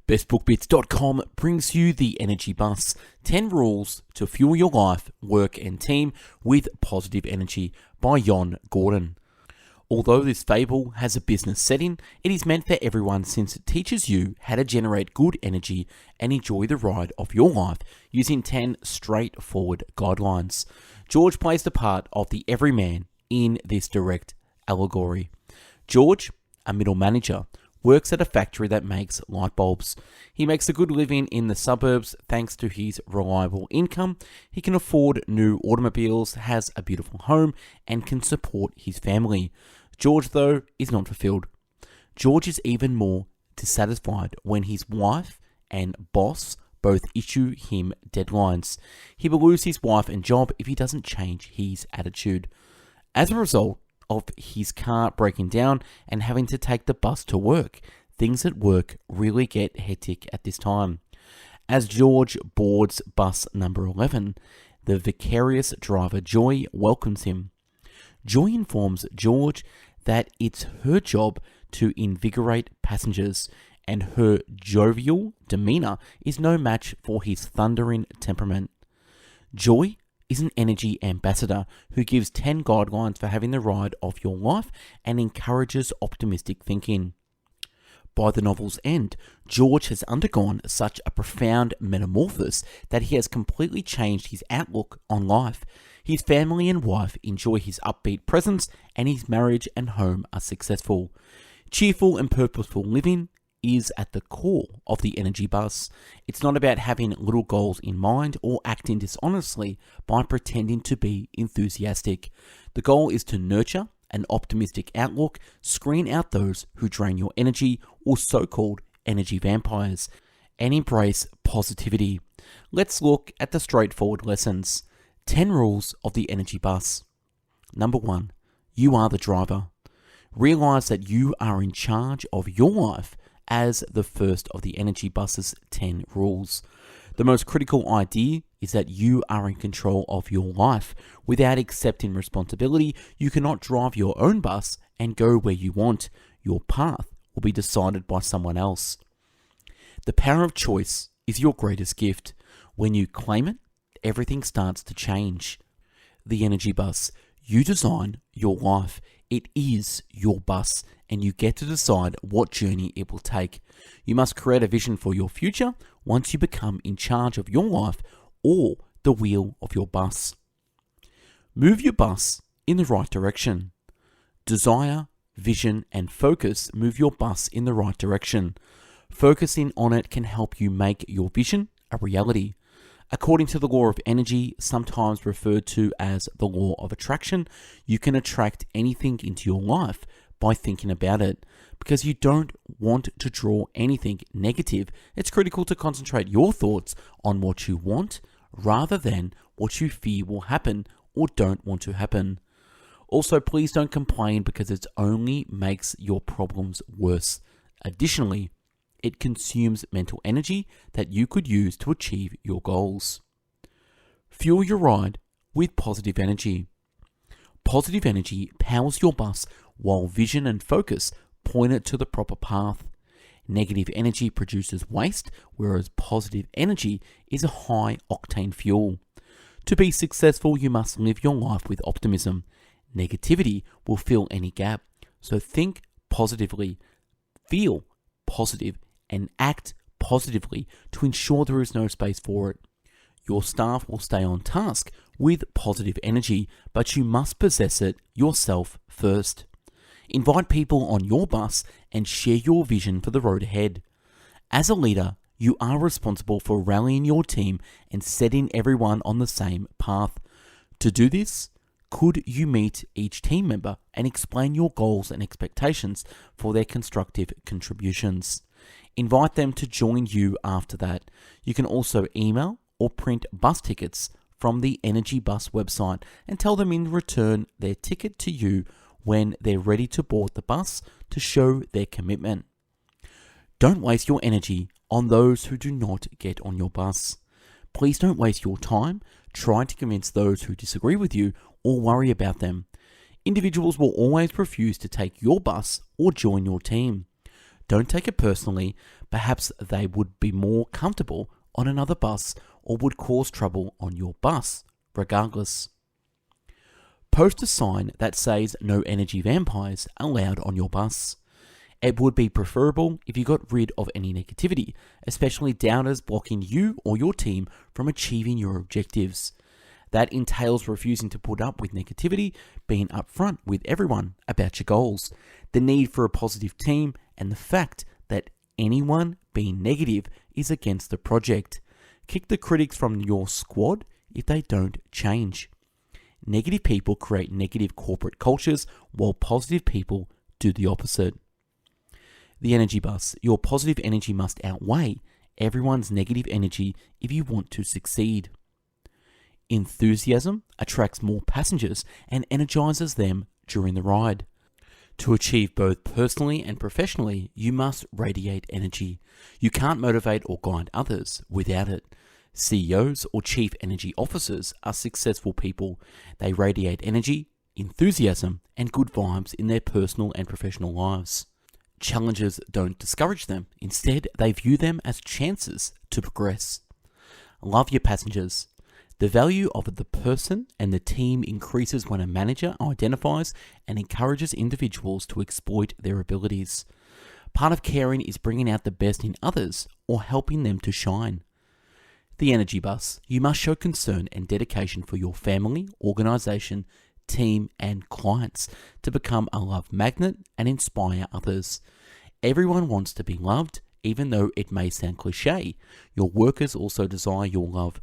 bestbookbits.com brings you the Energy Bus, 10 rules to fuel your life, work and team with positive energy by Jon Gordon. Although this fable has a business setting, it is meant for everyone since it teaches you how to generate good energy and enjoy the ride of your life using 10 straightforward guidelines. George plays the part of the everyman in this direct allegory. George, a middle manager, works at a factory that makes light bulbs. He makes a good living in the suburbs thanks to his reliable income. He can afford new automobiles, has a beautiful home, and can support his family. George, though, is not fulfilled. George is even more dissatisfied when his wife and boss both issue him deadlines. He will lose his wife and job if he doesn't change his attitude. As a result of his car breaking down and having to take the bus to work, things at work really get hectic at this time. As George boards bus number 11, the vicarious driver Joy welcomes him. Joy informs George that it's her job to invigorate passengers, and her jovial demeanor is no match for his thundering temperament. Joy is an energy ambassador who gives 10 guidelines for having the ride of your life and encourages optimistic thinking. By the novel's end, George has undergone such a profound metamorphosis that he has completely changed his outlook on life. His family and wife enjoy his upbeat presence, and his marriage and home are successful. Cheerful and purposeful living is at the core of the Energy Bus. It's not about having little goals in mind or acting dishonestly by pretending to be enthusiastic. The goal is to nurture an optimistic outlook, screen out those who drain your energy or so-called energy vampires, and embrace positivity. Let's look at the straightforward lessons. 10 rules of the Energy Bus. Number 1. You are the driver. Realize that you are in charge of your life as the first of the Energy Bus's 10 rules. The most critical idea is that you are in control of your life. Without accepting responsibility, you cannot drive your own bus and go where you want. Your path will be decided by someone else. The power of choice is your greatest gift. When you claim it, everything starts to change. The Energy Bus. You design your life. It is your bus, and you get to decide what journey it will take. You must create a vision for your future once you become in charge of your life or the wheel of your bus. Move your bus in the right direction. Desire, vision, and focus move your bus in the right direction. Focusing on it can help you make your vision a reality. According to the law of energy, sometimes referred to as the law of attraction, you can attract anything into your life by thinking about it. Because you don't want to draw anything negative, it's critical to concentrate your thoughts on what you want rather than what you fear will happen or don't want to happen. Also, please don't complain because it only makes your problems worse. Additionally, it consumes mental energy that you could use to achieve your goals. Fuel your ride with positive energy. Positive energy powers your bus while vision and focus point it to the proper path. Negative energy produces waste, whereas positive energy is a high-octane fuel. To be successful, you must live your life with optimism. Negativity will fill any gap, so think positively, feel positive, and act positively to ensure there is no space for it. Your staff will stay on task with positive energy, but you must possess it yourself first. Invite people on your bus and share your vision for the road ahead. As a leader, you are responsible for rallying your team and setting everyone on the same path. To do this, could you meet each team member and explain your goals and expectations for their constructive contributions? Invite them to join you after that. You can also email or print bus tickets from the Energy Bus website and tell them in return their ticket to you when they're ready to board the bus to show their commitment. Don't waste your energy on those who do not get on your bus. Please don't waste your time trying to convince those who disagree with you or worry about them. Individuals will always refuse to take your bus or join your team. Don't take it personally. Perhaps they would be more comfortable on another bus or would cause trouble on your bus, regardless. Post a sign that says no energy vampires allowed on your bus. It would be preferable if you got rid of any negativity, especially doubters blocking you or your team from achieving your objectives. That entails refusing to put up with negativity, being upfront with everyone about your goals, the need for a positive team, and the fact that anyone being negative is against the project. Kick the critics from your squad if they don't change. Negative people create negative corporate cultures, while positive people do the opposite. The energy bus. Your positive energy must outweigh everyone's negative energy if you want to succeed. Enthusiasm attracts more passengers and energizes them during the ride. To achieve both personally and professionally, you must radiate energy. You can't motivate or guide others without it. CEOs or chief energy officers are successful people. They radiate energy, enthusiasm, and good vibes in their personal and professional lives. Challenges don't discourage them. Instead, they view them as chances to progress. Love your passengers. The value of the person and the team increases when a manager identifies and encourages individuals to exploit their abilities. Part of caring is bringing out the best in others or helping them to shine. The energy bus. You must show concern and dedication for your family, organization, team, and clients to become a love magnet and inspire others. Everyone wants to be loved, even though it may sound cliche. Your workers also desire your love.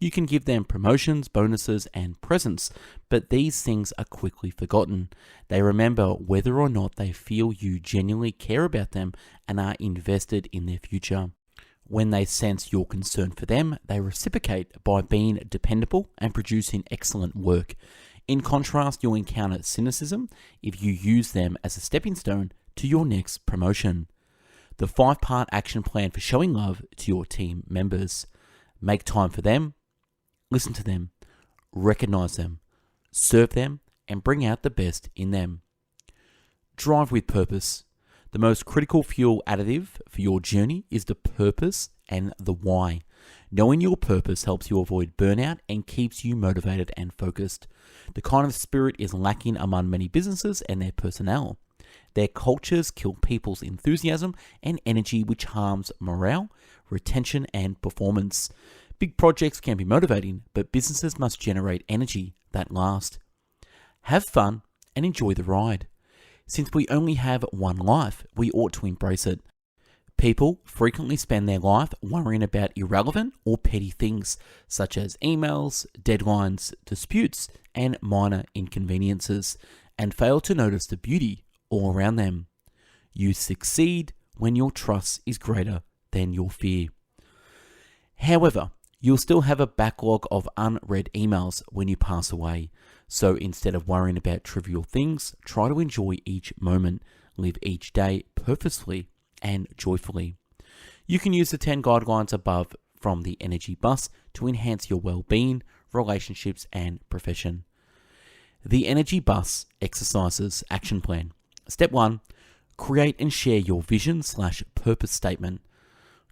You can give them promotions, bonuses, and presents, but these things are quickly forgotten. They remember whether or not they feel you genuinely care about them and are invested in their future. When they sense your concern for them, they reciprocate by being dependable and producing excellent work. In contrast, you'll encounter cynicism if you use them as a stepping stone to your next promotion. The 5-part action plan for showing love to your team members. Make time for them. Listen to them, recognize them, serve them, and bring out the best in them. Drive with purpose. The most critical fuel additive for your journey is the purpose and the why. Knowing your purpose helps you avoid burnout and keeps you motivated and focused. The kind of spirit is lacking among many businesses and their personnel. Their cultures kill people's enthusiasm and energy, which harms morale, retention, and performance. Big projects can be motivating, but businesses must generate energy that lasts. Have fun and enjoy the ride. Since we only have one life, we ought to embrace it. People frequently spend their life worrying about irrelevant or petty things, such as emails, deadlines, disputes, and minor inconveniences, and fail to notice the beauty all around them. You succeed when your trust is greater than your fear. However, you'll still have a backlog of unread emails when you pass away. So instead of worrying about trivial things, try to enjoy each moment. Live each day purposefully and joyfully. You can use the 10 guidelines above from the energy bus to enhance your well-being, relationships, and profession. The energy bus exercises action plan. Step 1. Create and share your vision/purpose statement.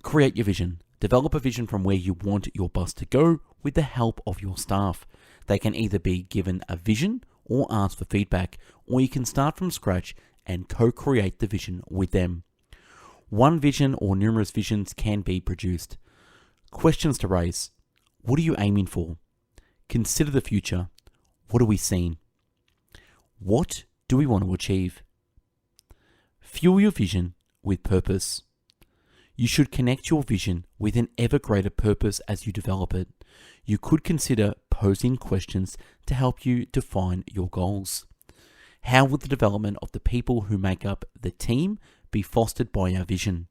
Create your vision. Develop a vision from where you want your bus to go with the help of your staff. They can either be given a vision or ask for feedback, or you can start from scratch and co-create the vision with them. One vision or numerous visions can be produced. Questions to raise. What are you aiming for? Consider the future. What are we seeing? What do we want to achieve? Fuel your vision with purpose. You should connect your vision with an ever greater purpose as you develop it. You could consider posing questions to help you define your goals. How will the development of the people who make up the team be fostered by our vision?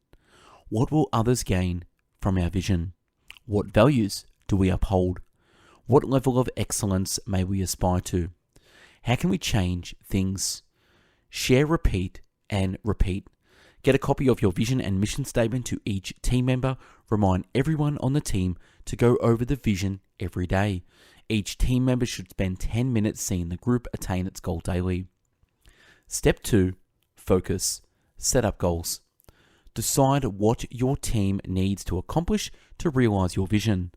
What will others gain from our vision? What values do we uphold? What level of excellence may we aspire to? How can we change things? Share, repeat, and repeat. Get a copy of your vision and mission statement to each team member. Remind everyone on the team to go over the vision every day. Each team member should spend 10 minutes seeing the group attain its goal daily. Step 2. Focus. Set up goals. Decide what your team needs to accomplish to realize your vision.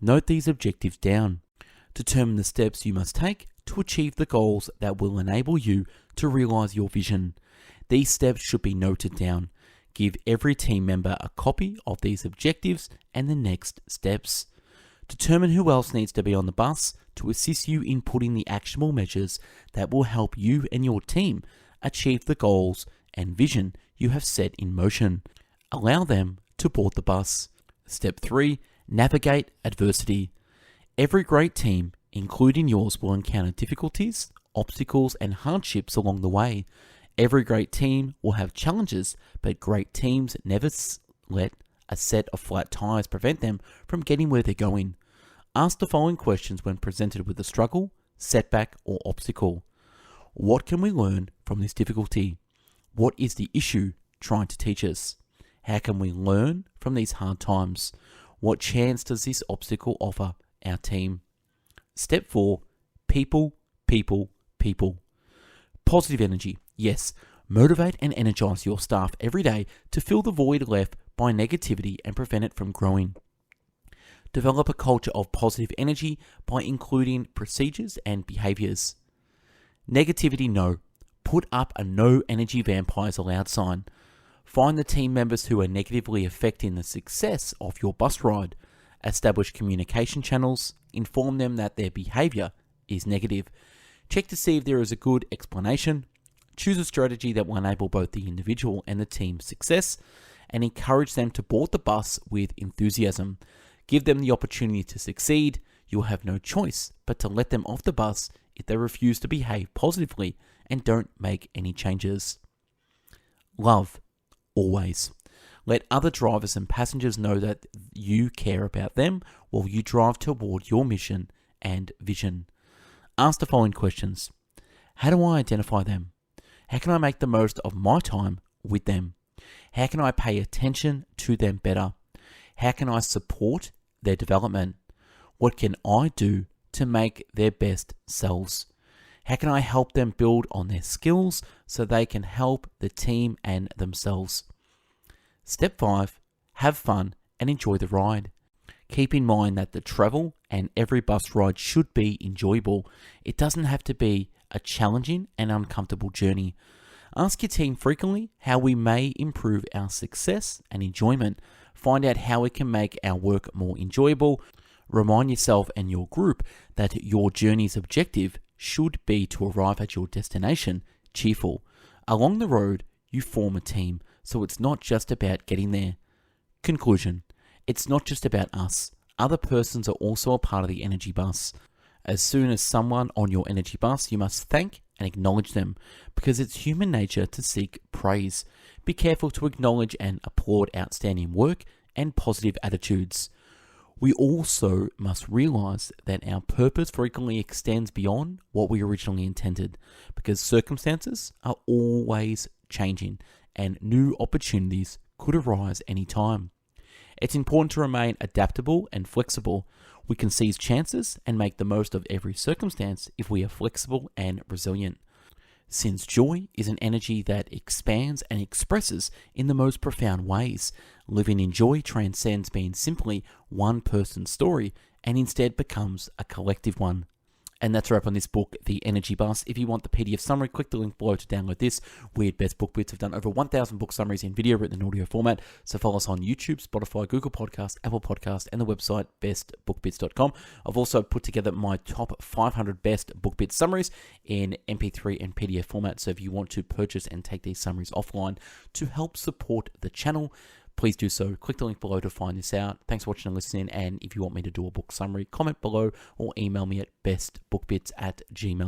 Note these objectives down. Determine the steps you must take to achieve the goals that will enable you to realize your vision. These steps should be noted down. Give every team member a copy of these objectives and the next steps. Determine who else needs to be on the bus to assist you in putting the actionable measures that will help you and your team achieve the goals and vision you have set in motion. Allow them to board the bus. Step 3. Navigate adversity. Every great team, including yours, will encounter difficulties, obstacles, and hardships along the way. Every great team will have challenges, but great teams never let a set of flat tires prevent them from getting where they're going. Ask the following questions when presented with a struggle, setback, or obstacle. What can we learn from this difficulty? What is the issue trying to teach us? How can we learn from these hard times? What chance does this obstacle offer our team? Step 4. People, people, people. Positive energy. Yes, motivate and energize your staff every day to fill the void left by negativity and prevent it from growing. Develop a culture of positive energy by including procedures and behaviors. Negativity no. Put up a no energy vampires allowed sign. Find the team members who are negatively affecting the success of your bus ride. Establish communication channels. Inform them that their behavior is negative. Check to see if there is a good explanation. Choose a strategy that will enable both the individual and the team's success, and encourage them to board the bus with enthusiasm. Give them the opportunity to succeed. You will have no choice but to let them off the bus if they refuse to behave positively and don't make any changes. Love, always. Let other drivers and passengers know that you care about them while you drive toward your mission and vision. Ask the following questions. How do I identify them? How can I make the most of my time with them? How can I pay attention to them better? How can I support their development? What can I do to make their best selves? How can I help them build on their skills so they can help the team and themselves? Step 5. Have fun and enjoy the ride. Keep in mind that the travel and every bus ride should be enjoyable. It doesn't have to be a challenging and uncomfortable journey. Ask your team frequently how we may improve our success and enjoyment. Find out how we can make our work more enjoyable. Remind yourself and your group that your journey's objective should be to arrive at your destination cheerful. Along the road, you form a team, so it's not just about getting there. Conclusion. It's not just about us. Other persons are also a part of the energy bus. As soon as someone on your energy bus, you must thank and acknowledge them, because it's human nature to seek praise. Be careful to acknowledge and applaud outstanding work and positive attitudes. We also must realize that our purpose frequently extends beyond what we originally intended, because circumstances are always changing and new opportunities could arise anytime. It's important to remain adaptable and flexible. We can seize chances and make the most of every circumstance if we are flexible and resilient. Since joy is an energy that expands and expresses in the most profound ways, living in joy transcends being simply one person's story and instead becomes a collective one. And that's a wrap on this book, The Energy Bus. If you want the PDF summary, click the link below to download this. We at Best Book Bits have done over 1,000 book summaries in video, written in audio format. So follow us on YouTube, Spotify, Google Podcast, Apple Podcast, and the website bestbookbits.com. I've also put together my top 500 best book bit summaries in MP3 and PDF format. So if you want to purchase and take these summaries offline to help support the channel, please do so. Click the link below to find this out. Thanks for watching and listening. And if you want me to do a book summary, comment below or email me at bestbookbits@gmail.com.